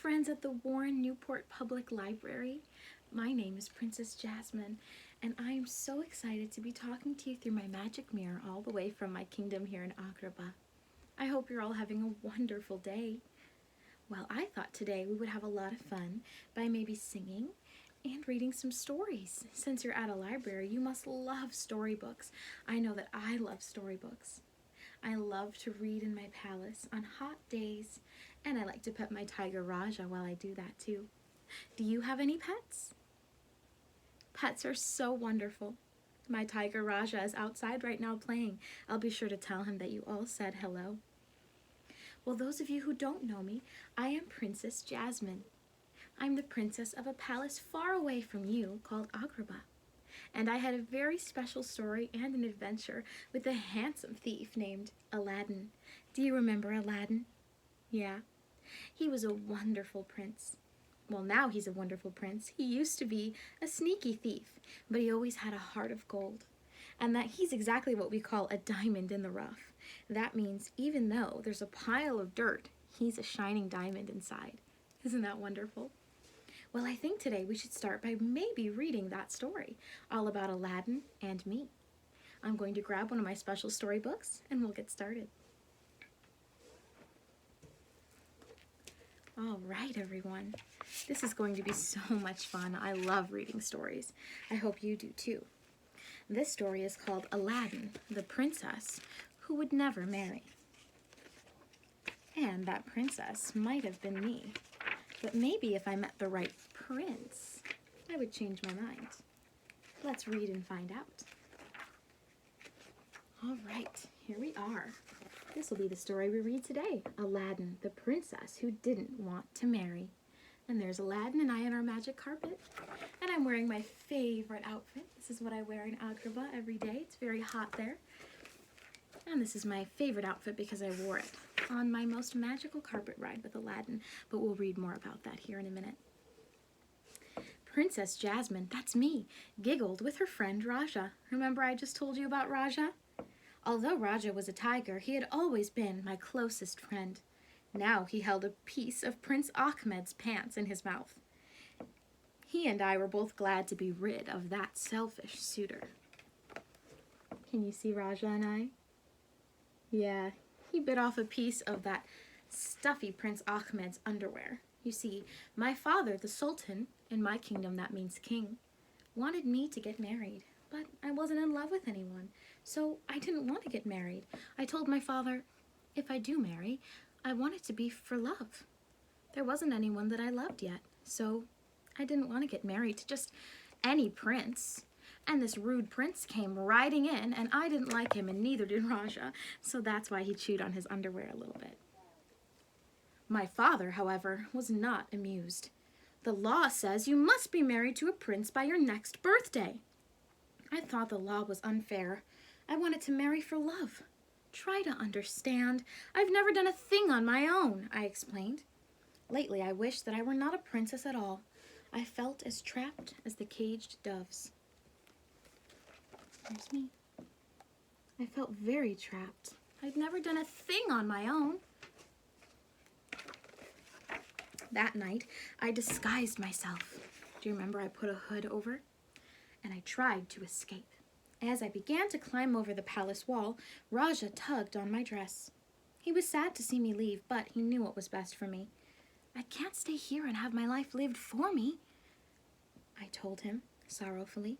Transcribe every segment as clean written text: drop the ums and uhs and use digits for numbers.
friends at the Warren Newport Public Library. My name is Princess Jasmine, and I am so excited to be talking to you through my magic mirror all the way from my kingdom here in Agrabah. I hope you're all having a wonderful day. Well, I thought today we would have a lot of fun by maybe singing and reading some stories. Since you're at a library, you must love storybooks. I know that I love storybooks. I love to read in my palace on hot days, and I like to pet my tiger Raja while I do that too. Do you have any pets? Pets are so wonderful. My tiger Raja is outside right now playing. I'll be sure to tell him that you all said hello. Well, those of you who don't know me, I am Princess Jasmine. I'm the princess of a palace far away from you called Agrabah. And I had a very special story and an adventure with a handsome thief named Aladdin. Do you remember Aladdin? Yeah. He was a wonderful prince. Well, now he's a wonderful prince. He used to be a sneaky thief, but he always had a heart of gold. And that he's exactly what we call a diamond in the rough. That means even though there's a pile of dirt, he's a shining diamond inside. Isn't that wonderful? Well, I think today we should start by maybe reading that story, all about Aladdin and me. I'm going to grab one of my special storybooks and we'll get started. All right, everyone. This is going to be so much fun. I love reading stories. I hope you do too. This story is called Aladdin, the princess who would never marry. And that princess might have been me. But maybe if I met the right prince, I would change my mind. Let's read and find out. All right, here we are. This will be the story we read today. Aladdin, the princess who didn't want to marry. And there's Aladdin and I on our magic carpet. And I'm wearing my favorite outfit. This is what I wear in Agrabah every day. It's very hot there. And this is my favorite outfit because I wore it on my most magical carpet ride with Aladdin, but we'll read more about that here in a minute. Princess Jasmine, that's me, giggled with her friend Raja. Remember I just told you about Raja? Although Raja was a tiger, he had always been my closest friend. Now he held a piece of Prince Ahmed's pants in his mouth. He and I were both glad to be rid of that selfish suitor. Can you see Raja and I? Yeah, he bit off a piece of that stuffy Prince Ahmed's underwear. You see, my father, the Sultan, in my kingdom that means king, wanted me to get married, but I wasn't in love with anyone, so I didn't want to get married. I told my father, if I do marry, I want it to be for love. There wasn't anyone that I loved yet, so I didn't want to get married to just any prince. And this rude prince came riding in, and I didn't like him, and neither did Raja, so that's why he chewed on his underwear a little bit. My father, however, was not amused. The law says you must be married to a prince by your next birthday. I thought the law was unfair. I wanted to marry for love. Try to understand. I've never done a thing on my own, I explained. Lately, I wished that I were not a princess at all. I felt as trapped as the caged doves. There's me. I felt very trapped. I'd never done a thing on my own. That night, I disguised myself. Do you remember I put a hood over? And I tried to escape. As I began to climb over the palace wall, Raja tugged on my dress. He was sad to see me leave, but he knew what was best for me. I can't stay here and have my life lived for me, I told him sorrowfully.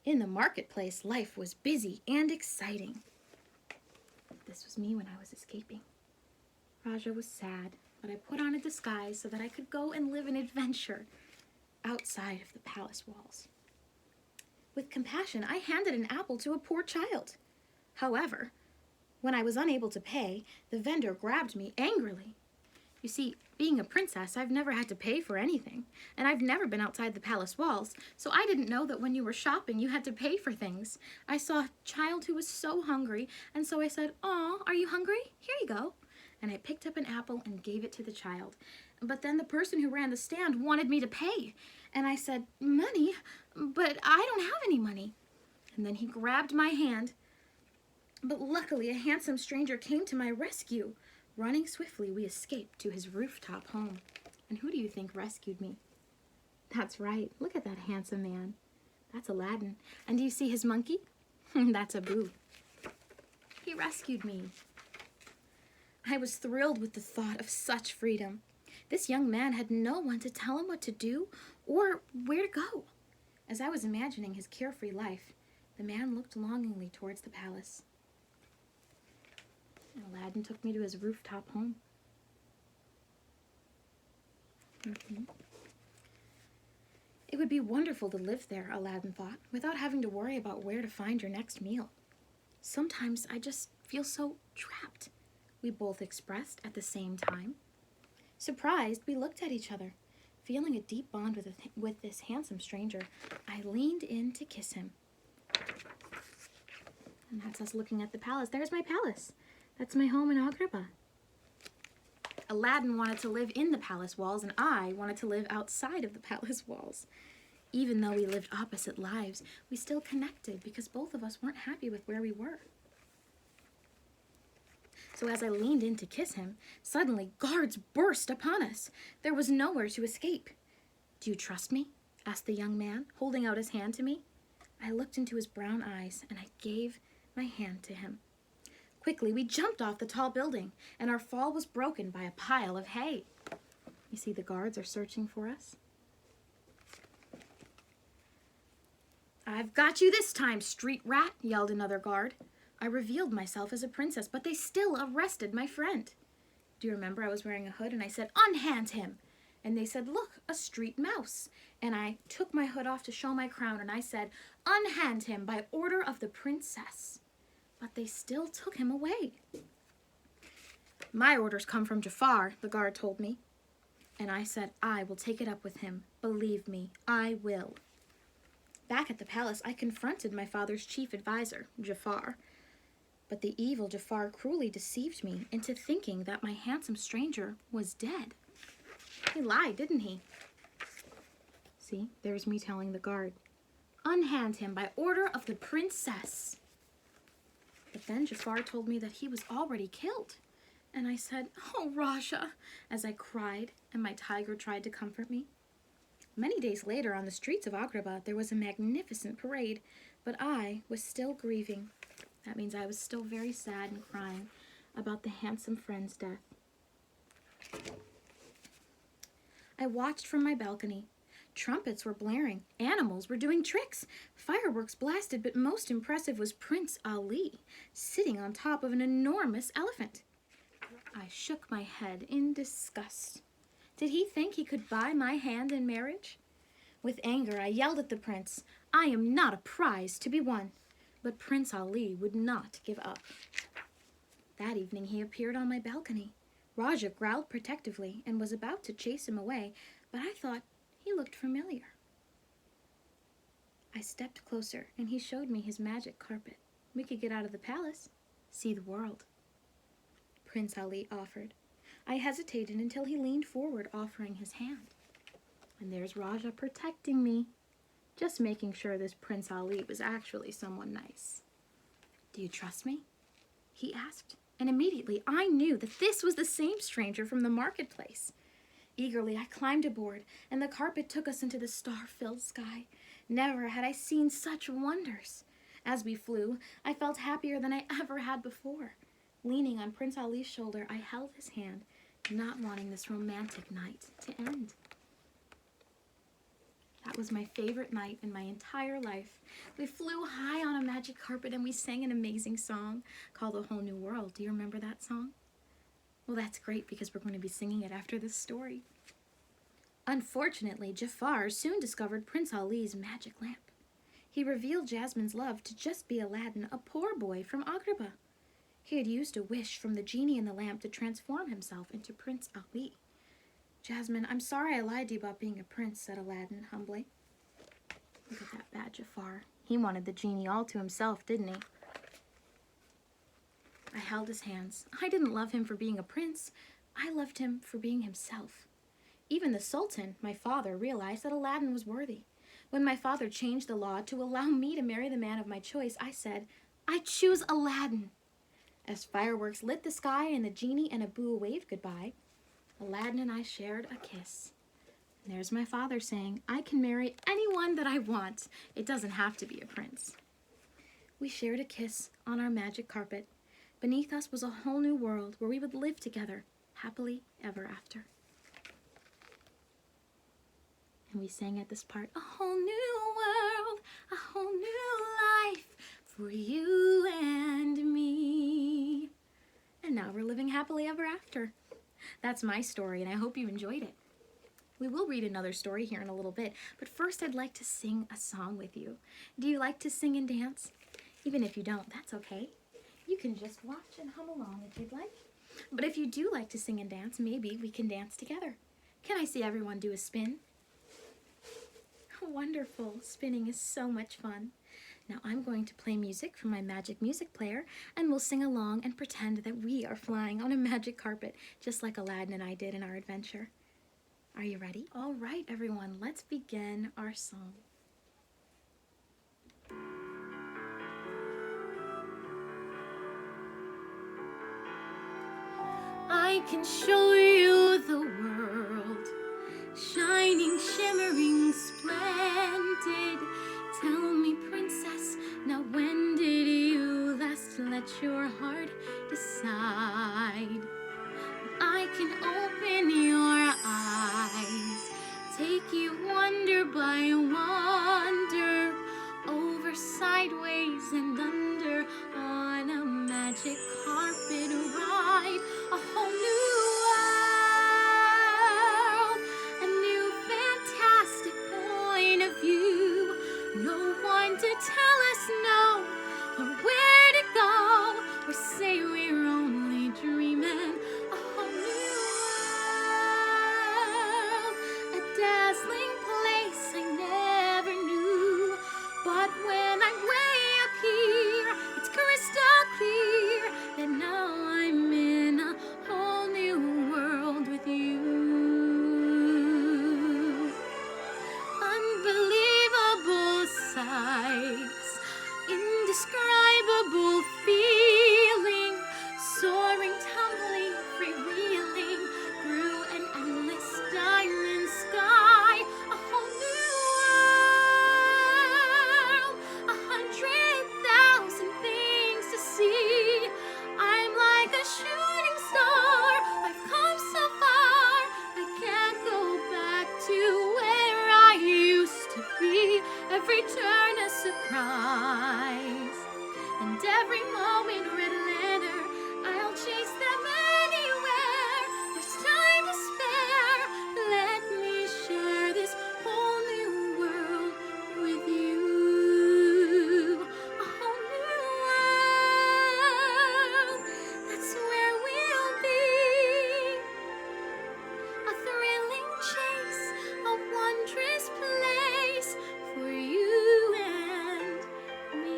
In the marketplace, life was busy and exciting. This was me when I was escaping. Raja was sad, but I put on a disguise so that I could go and live an adventure outside of the palace walls. With compassion, I handed an apple to a poor child. However, when I was unable to pay, the vendor grabbed me angrily. You see, being a princess, I've never had to pay for anything, and I've never been outside the palace walls, so I didn't know that when you were shopping, you had to pay for things. I saw a child who was so hungry, and so I said, "Aw, are you hungry? Here you go." And I picked up an apple and gave it to the child. But then the person who ran the stand wanted me to pay, and I said, "Money? But I don't have any money." And then he grabbed my hand, but luckily a handsome stranger came to my rescue. Running swiftly, we escaped to his rooftop home. And who do you think rescued me? That's right. Look at that handsome man. That's Aladdin. And do you see his monkey? That's Abu. He rescued me. I was thrilled with the thought of such freedom. This young man had no one to tell him what to do or where to go. As I was imagining his carefree life, the man looked longingly towards the palace. And Aladdin took me to his rooftop home. It would be wonderful to live there, Aladdin thought, without having to worry about where to find your next meal. Sometimes I just feel so trapped, we both expressed at the same time. Surprised, we looked at each other. Feeling a deep bond with this handsome stranger, I leaned in to kiss him. And that's us looking at the palace. There's my palace. That's my home in Agrabah. Aladdin wanted to live in the palace walls, and I wanted to live outside of the palace walls. Even though we lived opposite lives, we still connected because both of us weren't happy with where we were. So as I leaned in to kiss him, suddenly guards burst upon us. There was nowhere to escape. "Do you trust me?" asked the young man, holding out his hand to me. I looked into his brown eyes, and I gave my hand to him. Quickly, we jumped off the tall building, and our fall was broken by a pile of hay. You see, the guards are searching for us. "I've got you this time, street rat," yelled another guard. I revealed myself as a princess, but they still arrested my friend. Do you remember I was wearing a hood, and I said, "Unhand him." And they said, "Look, a street mouse." And I took my hood off to show my crown, and I said, "Unhand him by order of the princess." But they still took him away. "My orders come from Jafar," the guard told me. And I said, "I will take it up with him. Believe me, I will." Back at the palace, I confronted my father's chief advisor, Jafar. But the evil Jafar cruelly deceived me into thinking that my handsome stranger was dead. He lied, didn't he? See, there's me telling the guard, "Unhand him by order of the princess." But then Jafar told me that he was already killed. And I said, "Oh, Raja," as I cried, and my tiger tried to comfort me. Many days later, on the streets of Agrabah, there was a magnificent parade, but I was still grieving. That means I was still very sad and crying about the handsome friend's death. I watched from my balcony. Trumpets were blaring. Animals were doing tricks. Fireworks blasted, but most impressive was Prince Ali, sitting on top of an enormous elephant. I shook my head in disgust. Did he think he could buy my hand in marriage? With anger, I yelled at the prince, "I am not a prize to be won." But Prince Ali would not give up. That evening, he appeared on my balcony. Raja growled protectively and was about to chase him away, but I thought he looked familiar. I stepped closer, and he showed me his magic carpet. We could get out of the palace, see the world. Prince Ali offered. I hesitated until he leaned forward, offering his hand. And there's Raja protecting me, just making sure this Prince Ali was actually someone nice. "Do you trust me?" he asked, and immediately I knew that this was the same stranger from the marketplace. Eagerly, I climbed aboard, and the carpet took us into the star-filled sky. Never had I seen such wonders. As we flew, I felt happier than I ever had before. Leaning on Prince Ali's shoulder, I held his hand, not wanting this romantic night to end. That was my favorite night in my entire life. We flew high on a magic carpet and we sang an amazing song called A Whole New World. Do you remember that song? Well, that's great because we're going to be singing it after this story. Unfortunately, Jafar soon discovered Prince Ali's magic lamp. He revealed Jasmine's love to just be Aladdin, a poor boy from Agrabah. He had used a wish from the genie in the lamp to transform himself into Prince Ali. "Jasmine, I'm sorry I lied to you about being a prince," said Aladdin humbly. Look at that bad Jafar. He wanted the genie all to himself, didn't he? I held his hands. I didn't love him for being a prince. I loved him for being himself. Even the Sultan, my father, realized that Aladdin was worthy. When my father changed the law to allow me to marry the man of my choice, I said, "I choose Aladdin." As fireworks lit the sky and the genie and Abu waved goodbye, Aladdin and I shared a kiss. And there's my father saying, I can marry anyone that I want. It doesn't have to be a prince. We shared a kiss on our magic carpet. Beneath us was a whole new world where we would live together, happily ever after. And we sang at this part, a whole new world, a whole new life for you and me. And now we're living happily ever after. That's my story, and I hope you enjoyed it. We will read another story here in a little bit, but first I'd like to sing a song with you. Do you like to sing and dance? Even if you don't, that's okay. You can just watch and hum along if you'd like. But if you do like to sing and dance, maybe we can dance together. Can I see everyone do a spin? Wonderful. Spinning is so much fun. Now I'm going to play music from my magic music player, and we'll sing along and pretend that we are flying on a magic carpet, just like Aladdin and I did in our adventure. Are you ready? All right, everyone, let's begin our song. I can show you the world, shining, shimmering, splendid. Tell me, princess, now when did you last let your heart decide? I can open your eyes, take you wonder by wonder, over, sideways, and under, on a magic carpet ride. A whole new world, a new fantastic point of view. No one to tell us no, or where to go, or say we're only dreaming. A whole new world, a dazzling place I never knew. But when I'm way up here, it's crystal clear that now I'm in a whole new world with you. Unbelievable sights, indescribable feeling, soaring, tumbling, freewheeling through an endless diamond sky. A whole new world, 100,000 things to see. I'm like a shooting star, I've come so far, I can't go back to where I used to be. Every turn a surprise, and every moment red lantern. I'll chase them anywhere, there's time to spare. Let me share this whole new world with you. A whole new world, that's where we'll be. A thrilling chase, a wondrous place for you and me.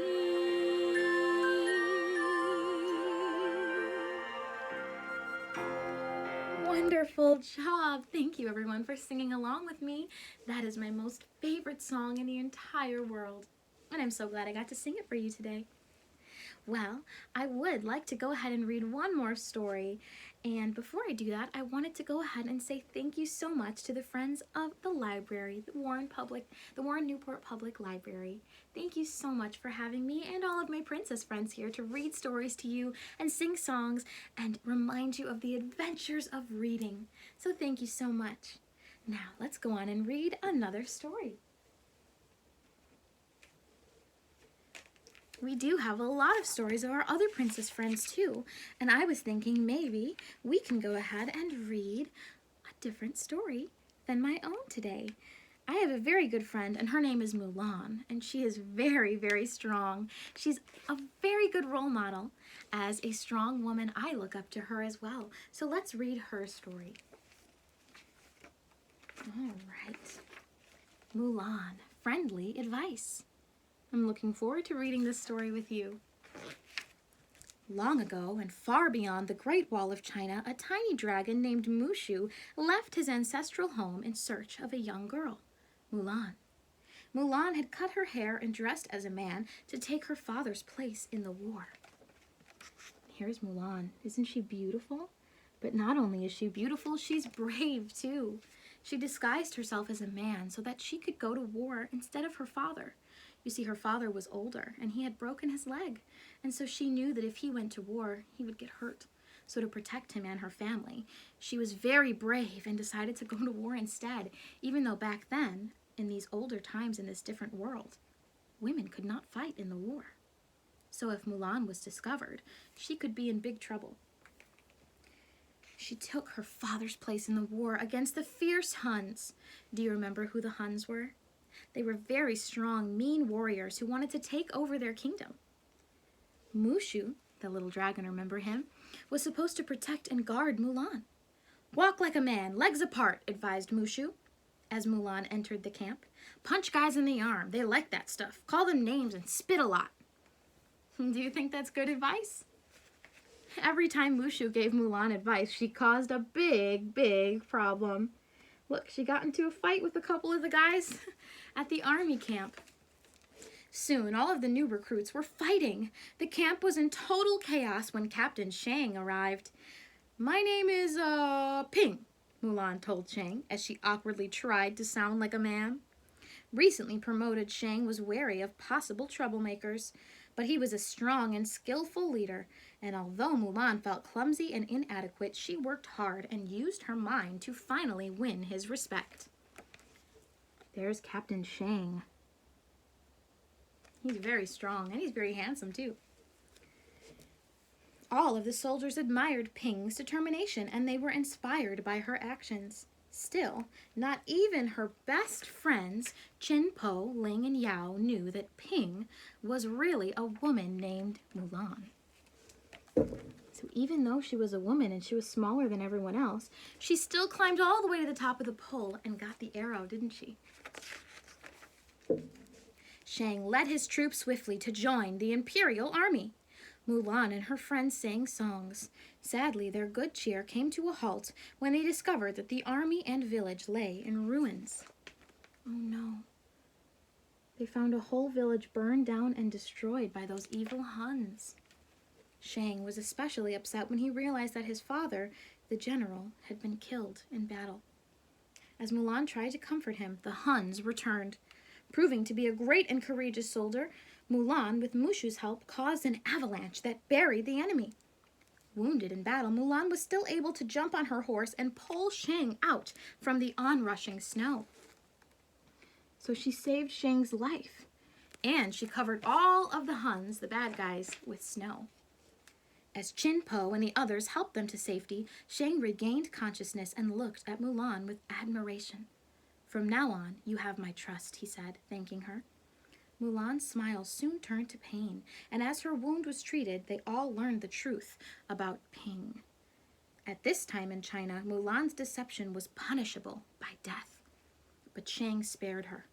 Wonderful job. Thank you, everyone, for singing along with me. That is my most favorite song in the entire world, and I'm so glad I got to sing it for you today. Well, I would like to go ahead and read one more story, and before I do that, I wanted to go ahead and say thank you so much to the friends of the library, the Warren Newport Public Library. Thank you so much for having me and all of my princess friends here to read stories to you and sing songs and remind you of the adventures of reading. So thank you so much. Now let's go on and read another story. We do have a lot of stories of our other princess friends too, and I was thinking maybe we can go ahead and read a different story than my own today. I have a very good friend, and her name is Mulan, and she is very, very strong. She's a very good role model. As a strong woman, I look up to her as well. So let's read her story. All right. Mulan, friendly advice. I'm looking forward to reading this story with you. Long ago and far beyond the Great Wall of China, a tiny dragon named Mushu left his ancestral home in search of a young girl, Mulan. Mulan had cut her hair and dressed as a man to take her father's place in the war. Here's Mulan. Isn't she beautiful? But not only is she beautiful, she's brave too. She disguised herself as a man so that she could go to war instead of her father. You see, her father was older and he had broken his leg, and so she knew that if he went to war, he would get hurt. So to protect him and her family, she was very brave and decided to go to war instead, even though back then, in these older times in this different world, women could not fight in the war. So if Mulan was discovered, she could be in big trouble. She took her father's place in the war against the fierce Huns. Do you remember who the Huns were? They were very strong, mean warriors who wanted to take over their kingdom. Mushu, the little dragon, remember him, was supposed to protect and guard Mulan. "Walk like a man, legs apart," advised Mushu as Mulan entered the camp. "Punch guys in the arm. They like that stuff. Call them names and spit a lot." Do you think that's good advice? Every time Mushu gave Mulan advice, she caused a big problem. Look, she got into a fight with a couple of the guys at the army camp. Soon, all of the new recruits were fighting. The camp was in total chaos when Captain Shang arrived. "My name is, Ping," Mulan told Shang as she awkwardly tried to sound like a man. Recently promoted Shang was wary of possible troublemakers, but he was a strong and skillful leader, and although Mulan felt clumsy and inadequate, she worked hard and used her mind to finally win his respect. There's Captain Shang. He's very strong, and he's very handsome, too. All of the soldiers admired Ping's determination, and they were inspired by her actions. Still, not even her best friends, Chin Po, Ling, and Yao, knew that Ping was really a woman named Mulan. So even though she was a woman and she was smaller than everyone else, she still climbed all the way to the top of the pole and got the arrow, didn't she? Shang led his troops swiftly to join the Imperial Army. Mulan and her friends sang songs. Sadly, their good cheer came to a halt when they discovered that the army and village lay in ruins. Oh no. They found a whole village burned down and destroyed by those evil Huns. Shang was especially upset when he realized that his father, the general, had been killed in battle. As Mulan tried to comfort him, the Huns returned. Proving to be a great and courageous soldier, Mulan, with Mushu's help, caused an avalanche that buried the enemy. Wounded in battle, Mulan was still able to jump on her horse and pull Shang out from the onrushing snow. So she saved Shang's life, and she covered all of the Huns, the bad guys, with snow. As Chin Po and the others helped them to safety, Shang regained consciousness and looked at Mulan with admiration. "From now on, you have my trust," he said, thanking her. Mulan's smile soon turned to pain, and as her wound was treated, they all learned the truth about Ping. At this time in China, Mulan's deception was punishable by death. But Shang spared her.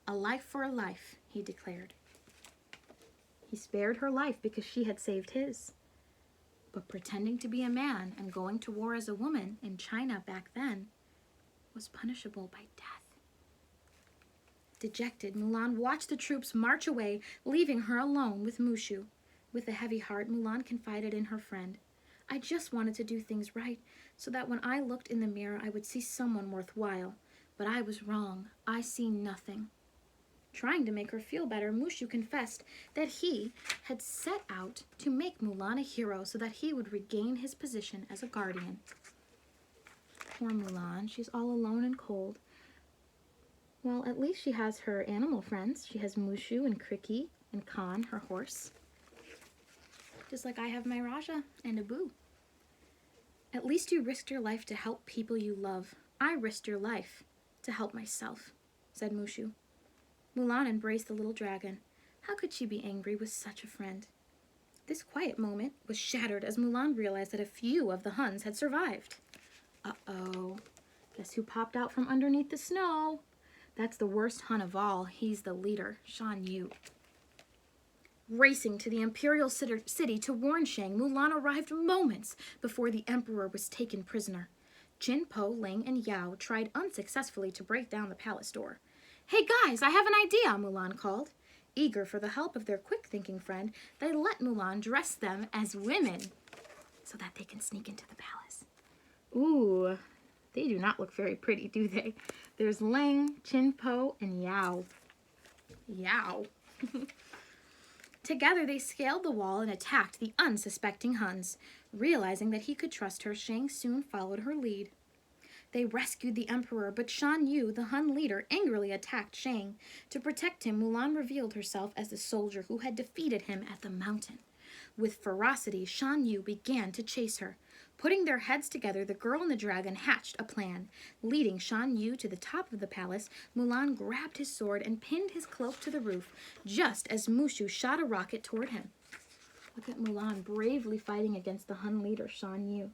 "A life for a life," he declared. He spared her life because she had saved his. But pretending to be a man and going to war as a woman in China back then was punishable by death. Dejected, Mulan watched the troops march away, leaving her alone with Mushu. With a heavy heart, Mulan confided in her friend. "I just wanted to do things right, so that when I looked in the mirror, I would see someone worthwhile. But I was wrong. I see nothing." Trying to make her feel better, Mushu confessed that he had set out to make Mulan a hero so that he would regain his position as a guardian. Poor Mulan, she's all alone and cold. Well, at least she has her animal friends. She has Mushu and Kriki and Khan, her horse. Just like I have my Raja and Abu. "At least you risked your life to help people you love. I risked your life to help myself," said Mushu. Mulan embraced the little dragon. How could she be angry with such a friend? This quiet moment was shattered as Mulan realized that a few of the Huns had survived. Uh-oh. Guess who popped out from underneath the snow? That's the worst Hun of all. He's the leader, Shan Yu. Racing to the imperial city to warn Shang, Mulan arrived moments before the emperor was taken prisoner. Chin Po, Ling, and Yao tried unsuccessfully to break down the palace door. "Hey guys, I have an idea," Mulan called. Eager for the help of their quick-thinking friend, they let Mulan dress them as women so that they can sneak into the palace. Ooh, they do not look very pretty, do they? There's Ling, Chin-Po, and Yao. Yao. Together they scaled the wall and attacked the unsuspecting Huns. Realizing that he could trust her, Shang soon followed her lead. They rescued the emperor, but Shan Yu, the Hun leader, angrily attacked Shang. To protect him, Mulan revealed herself as the soldier who had defeated him at the mountain. With ferocity, Shan Yu began to chase her. Putting their heads together, the girl and the dragon hatched a plan. Leading Shan Yu to the top of the palace, Mulan grabbed his sword and pinned his cloak to the roof, just as Mushu shot a rocket toward him. Look at Mulan bravely fighting against the Hun leader, Shan Yu.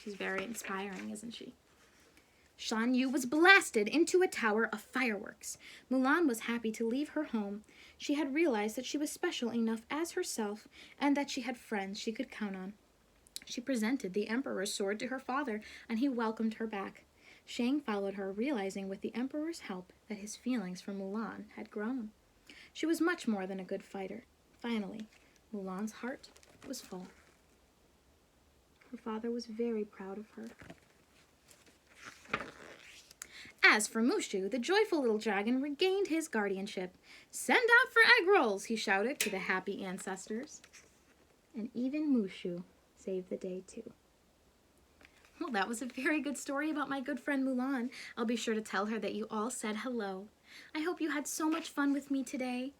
She's very inspiring, isn't she? Shan Yu was blasted into a tower of fireworks. Mulan was happy to leave her home. She had realized that she was special enough as herself and that she had friends she could count on. She presented the Emperor's sword to her father, and he welcomed her back. Shang followed her, realizing with the Emperor's help that his feelings for Mulan had grown. She was much more than a good fighter. Finally, Mulan's heart was full. Her father was very proud of her. As for Mushu, the joyful little dragon regained his guardianship. "Send out for egg rolls," he shouted to the happy ancestors. And even Mushu saved the day too. Well, that was a very good story about my good friend Mulan. I'll be sure to tell her that you all said hello. I hope you had so much fun with me today.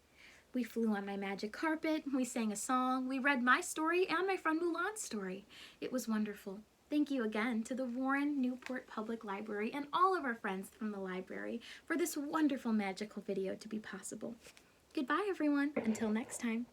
We flew on my magic carpet, we sang a song, we read my story and my friend Mulan's story. It was wonderful. Thank you again to the Warren Newport Public Library and all of our friends from the library for this wonderful magical video to be possible. Goodbye, everyone. Until next time.